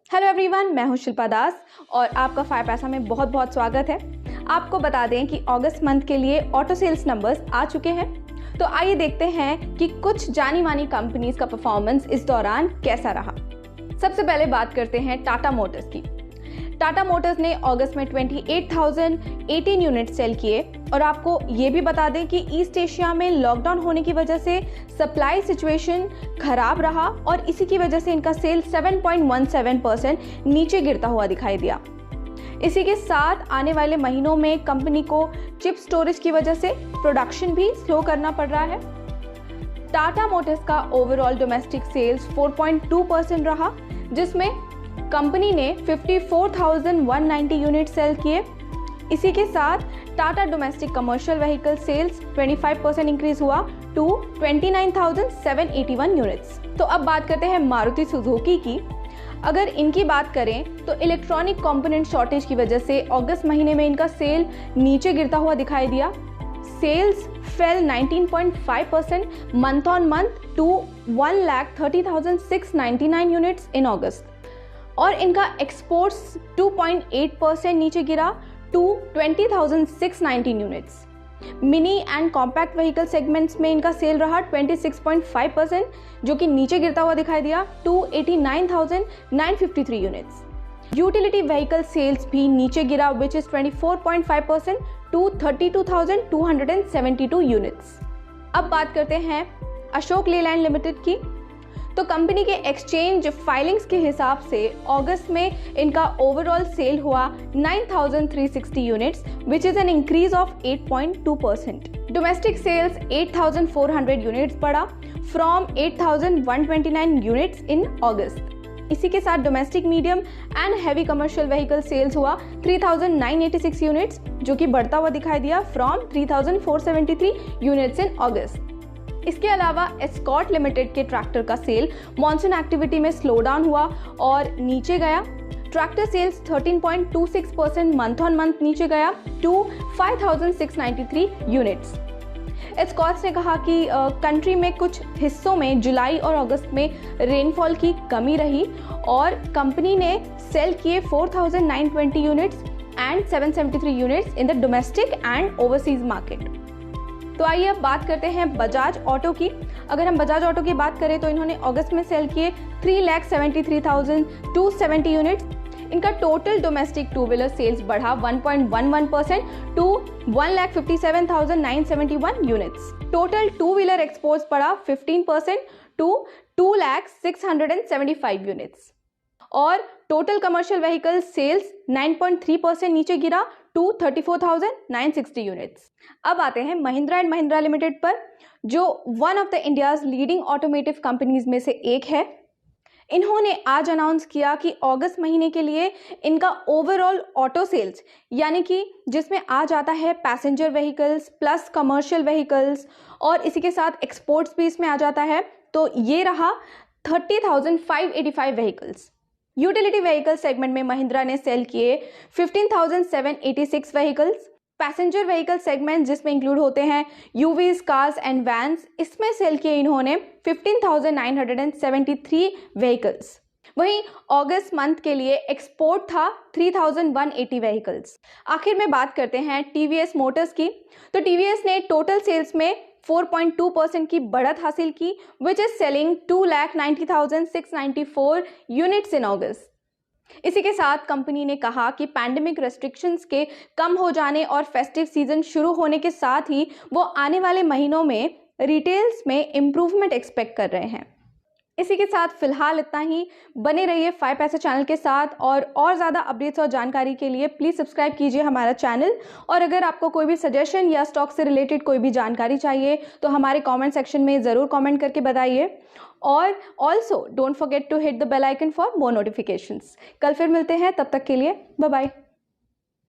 Hello everyone, मैं हूं शिल्पा दास और आपका फायर पैसा में बहुत बहुत स्वागत है। आपको बता दें कि अगस्त मंथ के लिए ऑटो सेल्स नंबर्स आ चुके हैं। तो आइए देखते हैं कि कुछ जानी मानी कंपनीज का परफॉर्मेंस इस दौरान कैसा रहा। सबसे पहले बात करते हैं टाटा मोटर्स की। टाटा मोटर्स ने अगस्त में 28,018 यूनिट सेल किए और आपको ये भी बता दें कि ईस्ट एशिया में लॉकडाउन होने की वजह से सप्लाई सिचुएशन खराब रहा और इसी की वजह से इनका सेल 7.17% नीचे गिरता हुआ दिखाई दिया। इसी के साथ आने वाले महीनों में कंपनी को चिप स्टोरेज की वजह से प्रोडक्शन भी स्लो करना पड़ रहा है। टाटा मोटर्स का ओवरऑल डोमेस्टिक सेल्स 4.2% रहा, जिसमें कंपनी ने 54,190 यूनिट सेल किए। इसी के साथ Tata domestic commercial vehicle sales 25% increase हुआ टू 29,781 यूनिट्स। तो अब बात करते हैं मारुति सुजुकी की। अगर इनकी बात करें तो इलेक्ट्रॉनिक कंपोनेंट शॉर्टेज की वजह से अगस्त महीने में इनका सेल नीचे गिरता हुआ दिखाई दिया। Sales fell 19.5% month on month to 1,30,699 units in August और इनका एक्सपोर्ट्स 2.8% नीचे गिरा to 20,619 units. Mini and compact vehicle segments में इनका सेल रहा 26.5%, जो कि नीचे गिरता हुआ दिखाई दिया to 89,953 units. Utility vehicle sales भी नीचे गिरा विच इज 24.5% टू 32,272 यूनिट्स। अब बात करते हैं अशोक लेलैंड लिमिटेड की। तो कंपनी के एक्सचेंज फाइलिंग्स के हिसाब से अगस्त में इनका ओवरऑल सेल हुआ 9,360 units which is an increase of 8.2%। Domestic sales 8,400 units बढ़ा फ्रॉम 8,129 यूनिट्स इन अगस्त। इसी के साथ domestic medium and heavy commercial vehicle sales हुआ 3,986 यूनिट्स, जो कि बढ़ता हुआ दिखाई दिया फ्रॉम 3,473 यूनिट्स इन अगस्त। इसके अलावा एस्कॉर्ट लिमिटेड के ट्रैक्टर का सेल मॉनसून एक्टिविटी में स्लो डाउन हुआ और नीचे गया। Tractor sales 13.26% month on month नीचे गया टू 5,693 यूनिट्स। एस्कॉर्ट ने कहा कि कंट्री में कुछ हिस्सों में जुलाई और अगस्त में रेनफॉल की कमी रही और कंपनी ने सेल किए 4,920 units and 773 units in the domestic and overseas market. तो आइए अब बात करते हैं बजाज ऑटो की। अगर हम बजाज ऑटो की बात करें तो इन्होंने अगस्त में सेल किए 3,73,270 यूनिट्स। इनका total domestic two wheeler sales बढ़ा 1.11% to 1,57,971 units. Total two wheeler exports बढ़ा 15% टू 2,06,75 यूनिट्स और टोटल कमर्शियल व्हीकल सेल्स 9.3% नीचे गिरा टू 34,960 यूनिट्स। अब आते हैं महिंद्रा एंड महिंद्रा लिमिटेड पर, जो one of the India's leading automotive companies में से एक है। इन्होंने आज अनाउंस किया कि अगस्त महीने के लिए इनका ओवरऑल ऑटो सेल्स, यानी कि जिसमें आ जाता है passenger vehicles plus commercial vehicles और इसी के साथ एक्सपोर्ट्स भी इसमें आ जाता है, तो ये रहा 30,585 व्हीकल्स। यूटिलिटी व्हीकल सेगमेंट में महिंद्रा ने सेल किए 15,786 व्हीकल्स। पैसेंजर व्हीकल सेगमेंट जिसमें इंक्लूड होते हैं यूवीज, कार्स एंड वैन्स, इसमें सेल किए इन्होंने 15,973 व्हीकल्स। वहीं अगस्त मंथ के लिए एक्सपोर्ट था 3,180 व्हीकल्स। आखिर में बात करते हैं टीवीएस मोटर्स की। तो टीवीएस ने टोटल सेल्स में 4.2% की बढ़त हासिल की which is selling 2,90,694 units in August. इसी के साथ कंपनी ने कहा कि पैंडेमिक रेस्ट्रिक्शंस के कम हो जाने और फेस्टिव सीजन शुरू होने के साथ ही वो आने वाले महीनों में रिटेल्स में इम्प्रूवमेंट एक्सपेक्ट कर रहे हैं। इसी के साथ फिलहाल इतना ही। बने रहिए फायर पैसा चैनल के साथ और ज़्यादा अपडेट्स और जानकारी के लिए प्लीज़ सब्सक्राइब कीजिए हमारा चैनल। और अगर आपको कोई भी सजेशन या स्टॉक से रिलेटेड कोई भी जानकारी चाहिए तो हमारे कमेंट सेक्शन में ज़रूर कमेंट करके बताइए। और also don't forget to hit the bell icon for more notifications. कल फिर मिलते हैं, तब तक के लिए बाय बाय।